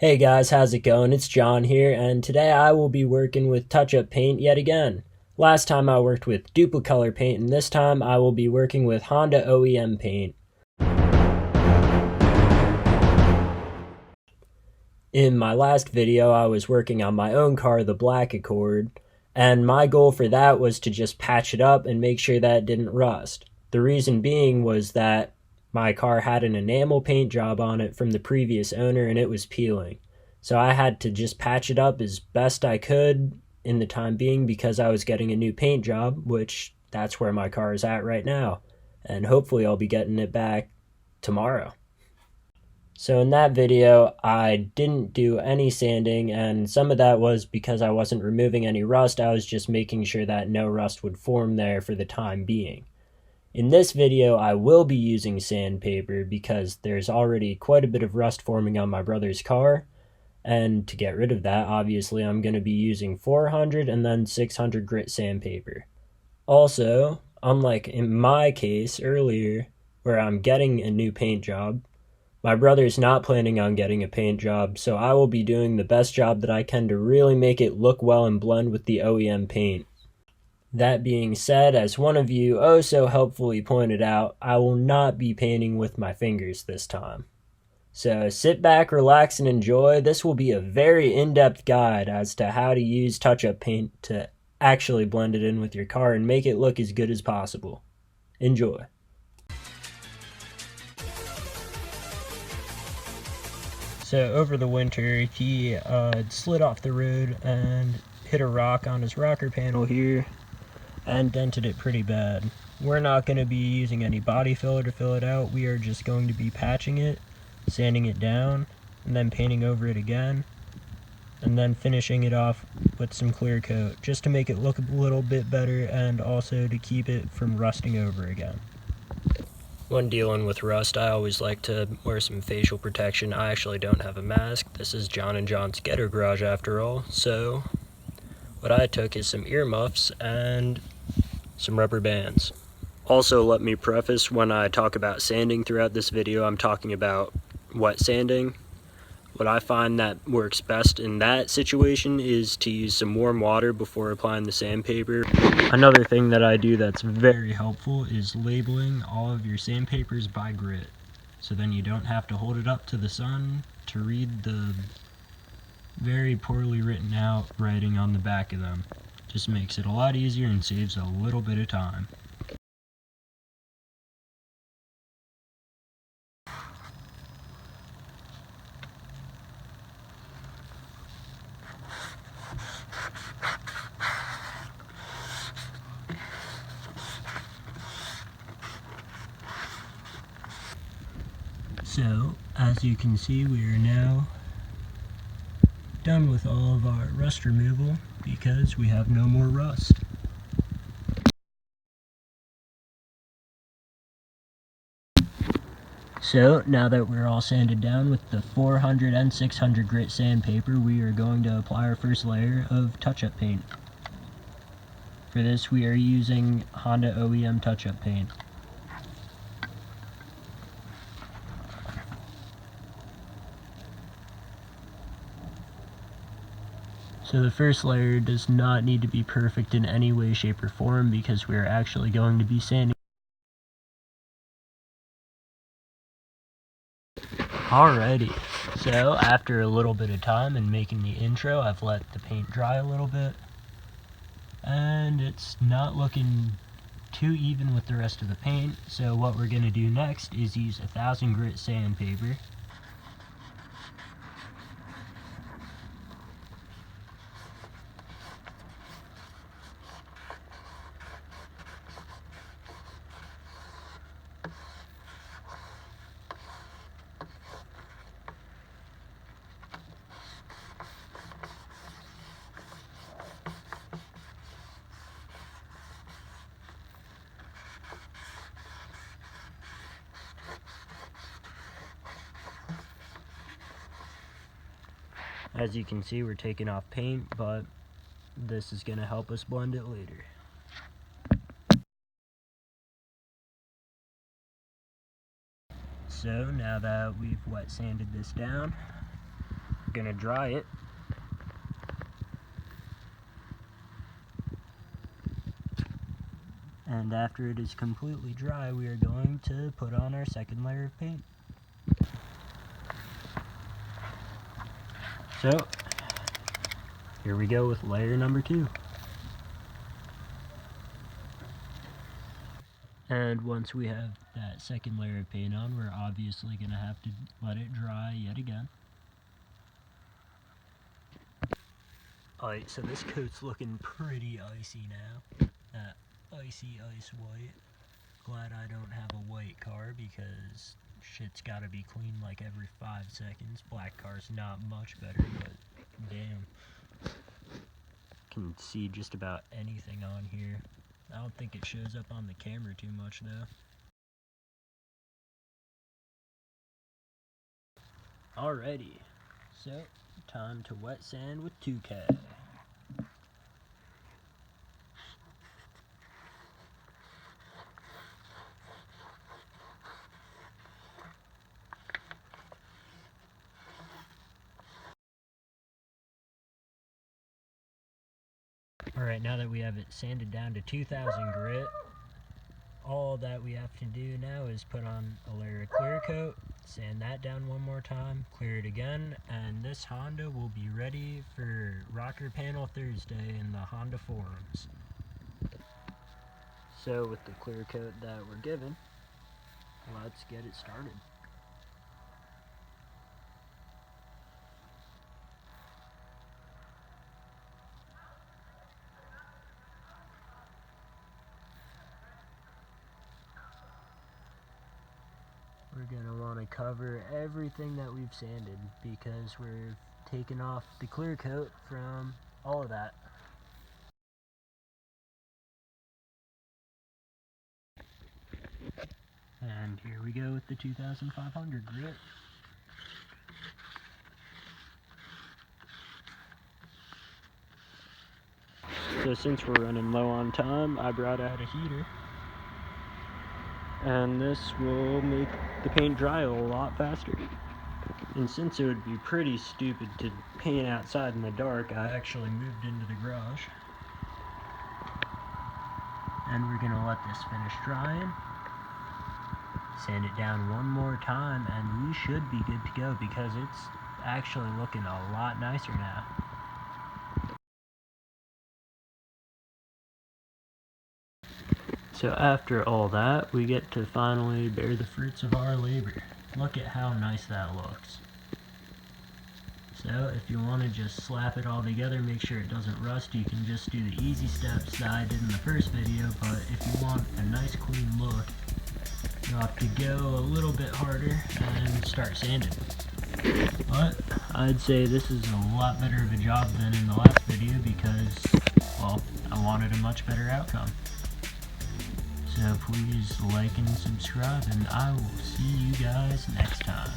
Hey guys, how's it going? It's John here, and today I will be working with touch-up paint yet again. Last time I worked with Duplicolor paint, and this time I will be working with Honda OEM paint. In my last video, I was working on my own car, the Black Accord, and my goal for that was to just patch it up and make sure that it didn't rust. The reason being was that my car had an enamel paint job on it from the previous owner and it was peeling. So I had to just patch it up as best I could in the time being because I was getting a new paint job, which that's where my car is at right now. And hopefully I'll be getting it back tomorrow. So in that video, I didn't do any sanding, and some of that was because I wasn't removing any rust. I was just making sure that no rust would form there for the time being. In this video, I will be using sandpaper because there's already quite a bit of rust forming on my brother's car. And to get rid of that, obviously, I'm going to be using 400 and then 600 grit sandpaper. Also, unlike in my case earlier, where I'm getting a new paint job, my brother's not planning on getting a paint job, so I will be doing the best job that I can to really make it look well and blend with the OEM paint. That being said, as one of you oh so helpfully pointed out, I will not be painting with my fingers this time. So sit back, relax, and enjoy. This will be a very in-depth guide as to how to use touch-up paint to actually blend it in with your car and make it look as good as possible. Enjoy. So over the winter, he slid off the road and hit a rock on his rocker panel here and dented it pretty bad. We're not going to be using any body filler to fill it out. We are just going to be patching it, sanding it down, and then painting over it again, and then finishing it off with some clear coat just to make it look a little bit better and also to keep it from rusting over again. When dealing with rust, I always like to wear some facial protection. I actually don't have a mask. This is John and John's Ghetto garage after all, so what I took is some earmuffs and some rubber bands. Also, let me preface, when I talk about sanding throughout this video, I'm talking about wet sanding. What I find that works best in that situation is to use some warm water before applying the sandpaper. Another thing that I do that's very helpful is labeling all of your sandpapers by grit. So then you don't have to hold it up to the sun to read the very poorly written out writing on the back of them. Just makes it a lot easier and saves a little bit of time. So, as you can see, we are now done with all of our rust removal because we have no more rust. So, now that we're all sanded down with the 400 and 600 grit sandpaper, we are going to apply our first layer of touch-up paint. For this, we are using Honda OEM touch-up paint. So the first layer does not need to be perfect in any way, shape, or form because we are actually going to be sanding. Alrighty, so after a little bit of time and making the intro, I've let the paint dry a little bit. And it's not looking too even with the rest of the paint, so what we're going to do next is use 1000 grit sandpaper. As you can see, we're taking off paint, but this is going to help us blend it later. So now that we've wet sanded this down, We're gonna dry it. And after it is completely dry, we are going to put on our second layer of paint. So, here we go with layer number 2. And once we have that second layer of paint on, we're obviously going to have to let it dry yet again. Alright, so this coat's looking pretty icy now. That icy ice white. Glad I don't have a white car because shit's gotta be cleaned like every 5 seconds. Black car's not much better, but damn. Can see just about anything on here. I don't think it shows up on the camera too much though. Alrighty, so time to wet sand with 2K. Alright, now that we have it sanded down to 2000 grit, all that we have to do now is put on a layer of clear coat, sand that down one more time, clear it again, and this Honda will be ready for Rocker Panel Thursday in the Honda forums. So with the clear coat that we're given, let's get it started. We're going to want to cover everything that we've sanded because we're taking off the clear coat from all of that. And here we go with the 2500 grit. So since we're running low on time, I brought out a heater. And this will make the paint dry a lot faster. And since it would be pretty stupid to paint outside in the dark, I actually moved into the garage. And we're gonna let this finish drying. Sand it down one more time and we should be good to go because it's actually looking a lot nicer now. So after all that, we get to finally bear the fruits of our labor. Look at how nice that looks. So if you want to just slap it all together, make sure it doesn't rust, you can just do the easy steps that I did in the first video, but if you want a nice clean look, you'll have to go a little bit harder and start sanding. But I'd say this is a lot better of a job than in the last video because, well, I wanted a much better outcome. So please like and subscribe, and I will see you guys next time.